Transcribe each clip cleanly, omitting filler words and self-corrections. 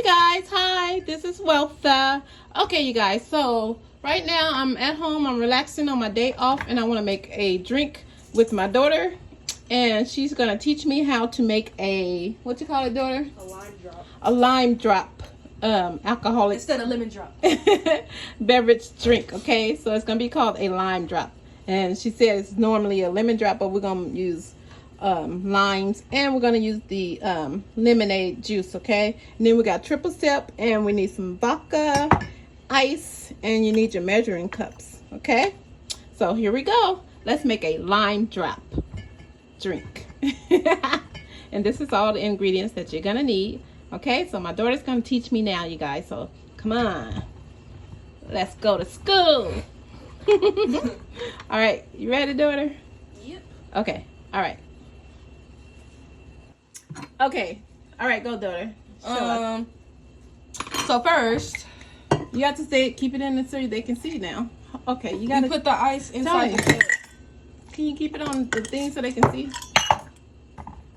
guys, hi, this is Weltha. Okay, you guys, so right now I'm at home, I'm relaxing on my day off, and I want to make a drink with my daughter, and she's gonna teach me how to make a, what you call it, daughter? A lime drop. A lime drop, alcoholic Instead of lemon drop. beverage drink. Okay, so it's gonna be called a lime drop, and she says it's normally a lemon drop, but we're gonna use limes, and we're gonna use the lemonade juice. Okay, and then we got triple sip, and we need some vodka, ice, and you need your measuring cups. Okay, so here we go. Let's make a lime drop drink. And this is all the ingredients that you're gonna need. Okay, so my daughter's gonna teach me now, you guys, so come on, let's go to school. All right, you ready, daughter? Yep. Okay, all right. Okay, all right, go, daughter. So first, You have to say, keep it in the so they can see now. Okay, you gotta put the ice inside Tell the me. cup. Can you keep it on the thing so they can see?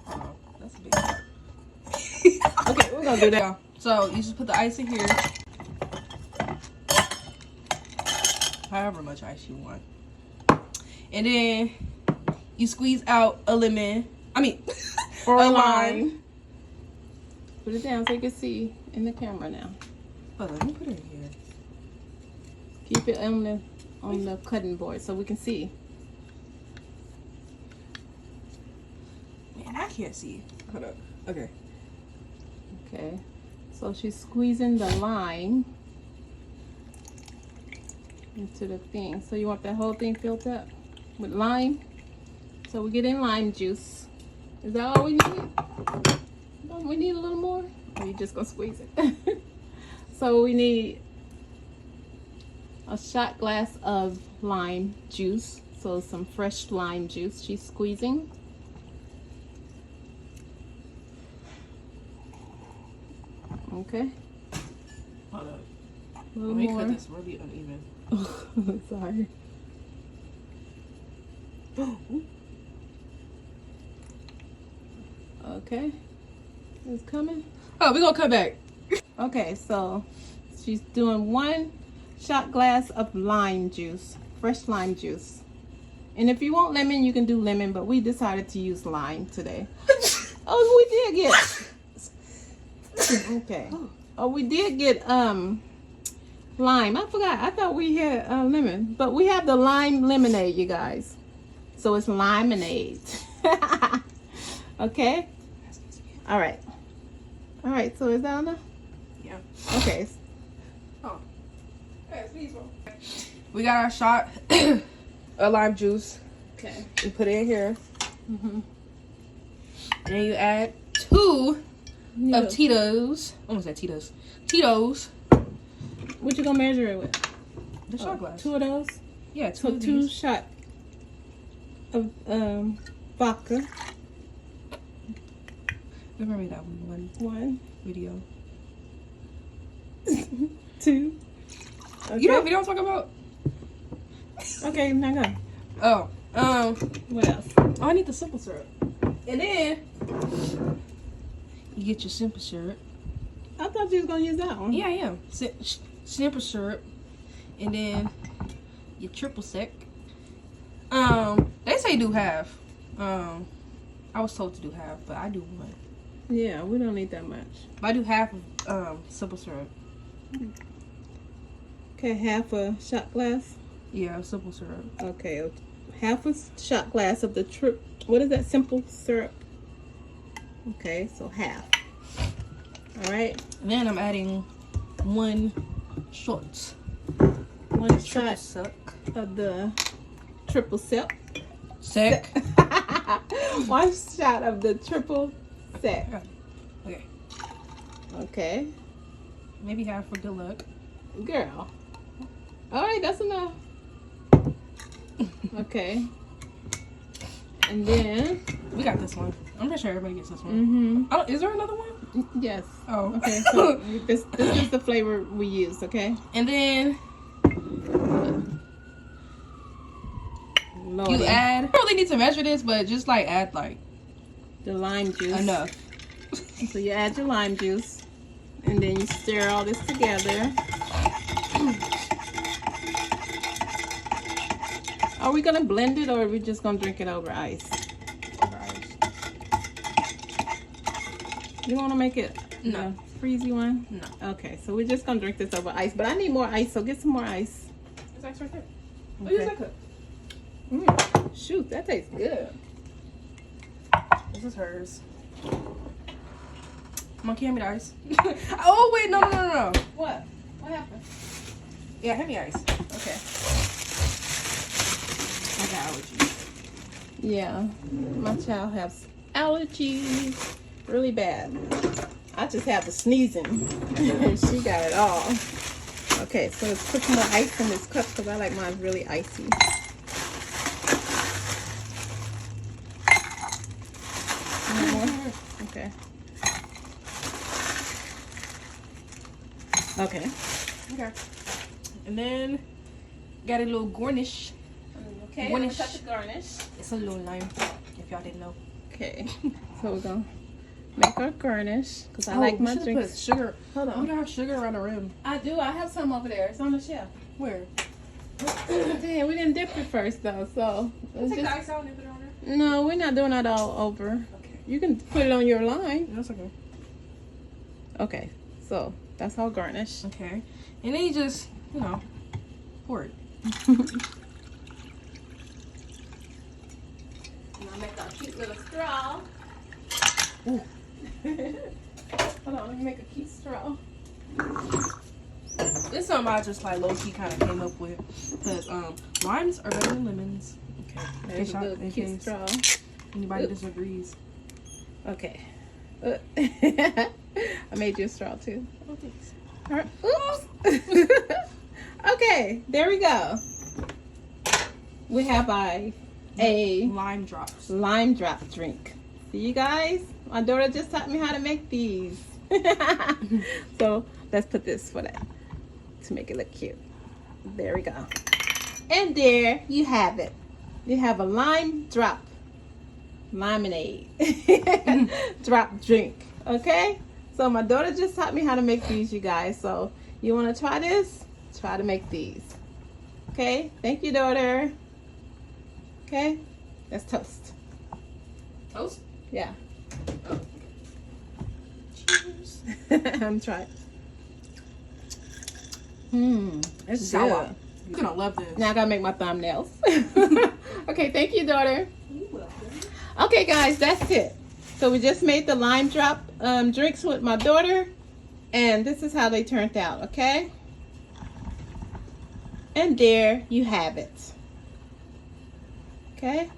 Oh, that's a big part. Okay, we're gonna do that. Yeah. So you just put the ice in here. However much ice you want. And then you squeeze out a lemon. Or a a lime. lime. Put it down so you can see in the camera now. Hold on, let me put it in here. Keep it on the cutting board so we can see. Man, I can't see. Hold up. Okay. Okay, so she's squeezing the lime into the thing. So you want that whole thing filled up with lime? So we're getting lime juice. Is that all we need? Don't we need a little more? Or you just gonna squeeze it? So we need a shot glass of lime juice. So some fresh lime juice she's squeezing. Okay. Hold up. A Let little me more. cut this really uneven. Oh, sorry. Okay. It's coming. Oh, we're gonna come back. Okay, so she's doing 1 shot glass of lime juice, fresh lime juice. And if you want lemon, you can do lemon, but we decided to use lime today. Oh, we did get. Okay. Oh, we did get lime. I forgot. I thought we had lemon, but we have the lime lemonade, you guys. So it's limonade. Okay. All right. All right. So is that enough? Yeah. Okay. Oh. We got our shot of lime juice. Okay. We put it in here. Mm-hmm. And then you add 2 Yeah. of Tito's. Almost said Tito's. Tito's. What you gonna measure it with? The shot glass. 2 of those. Yeah, 2 So of 2 these. shot of vodka. Remember that one 1, video. 2. Okay. You know what video I'm talking about? Okay, now go. Oh. What else? Oh, I need the simple syrup. And then you get your simple syrup. I thought you was gonna use that one. Yeah, I am. Simple syrup. And then your triple sec. They say do half. I was told to do half, but I do 1. Yeah, we don't need that much. But I do half of simple syrup. Okay, half a shot glass. Yeah, simple syrup. Okay, half a shot glass of the what is that, simple syrup? Okay, so half. All right. And then I'm adding 1 shot. 1 shot Suck. of the triple sip. Sec. 1 shot of the triple sec. Okay. Okay, Maybe half for good luck. girl. All right, that's enough. Okay. And then We got this one. I'm pretty sure everybody gets this one. mm-hmm. Oh, is there another one? Yes. Oh. Okay, so this is the flavor we use, okay? And then Lordy. you add. I don't really need to measure this, but just like add like the lime juice. enough. So you add your lime juice. And then you stir all this together. Are we gonna blend it or are we just gonna drink it over ice? Over ice. You wanna make it No. the freezy one? No. Okay, so we're just gonna drink this over ice. But I need more ice, so get some more ice. There's ice right there. Oh, Okay. use that cup. Shoot, that tastes good. This is hers. Come on, hand me the ice. Oh, wait, no. What? What happened? Yeah, hand me ice. Okay. I got allergies. Yeah, my child has allergies really bad. I just have the sneezing. And she got it all. Okay, so let's put some more ice in this cup because I like mine really icy. More? Okay. Okay. Okay. And then got a little garnish. Okay, Garnish. cut the garnish. It's a little lime, if y'all didn't know. Okay, so we're gonna make our garnish because I like my Put drinks. sugar. Hold We on. don't have sugar around the rim. I do. I have some over there. It's on the shelf. Where? Damn, we didn't dip it first though, so let's Take the just... ice out and put it on there. No, we're not doing that all over. Okay. You can put it on your line. That's okay. Okay, so that's all garnish. Okay. And then you just, pour it. And I'll make a cute little straw. Ooh. Hold on, let me make a cute straw. This is something I just like low-key kind of came up with. Because limes are better than lemons. Okay. There's a little cute straw. Anybody disagrees. Okay. I made you a straw too. Oh, thanks. All right. Oops. Okay, there we go. We have a Lime drops. lime drop drink. See you guys? My daughter just taught me how to make these. So let's put this for that to make it look cute. There we go. And there you have it. You have a lime drop lemonade drop drink. Okay? So my daughter just taught me how to make these, you guys. So you want to try this? Try to make these. Okay? Thank you, daughter. Okay? Let's toast. Toast? Yeah. Oh. Cheers. I'm trying. It's Sour. good. You're gonna love this. Now I gotta make my thumbnails. Okay, thank you, daughter. You're welcome. Okay, guys, that's it. So we just made the lime drop drinks with my daughter, and this is how they turned out. Okay, and there you have it. Okay.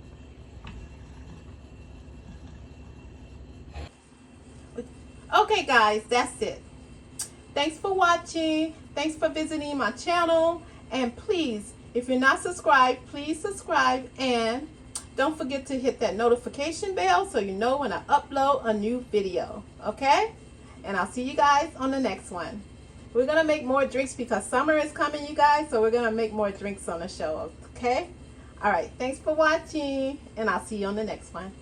Okay, guys, that's it. Thanks for watching. Thanks for visiting my channel. And please, if you're not subscribed, please subscribe. And don't forget to hit that notification bell so you know when I upload a new video. Okay? And I'll see you guys on the next one. We're going to make more drinks because summer is coming, you guys. So we're going to make more drinks on the show. Okay? All right. Thanks for watching. And I'll see you on the next one.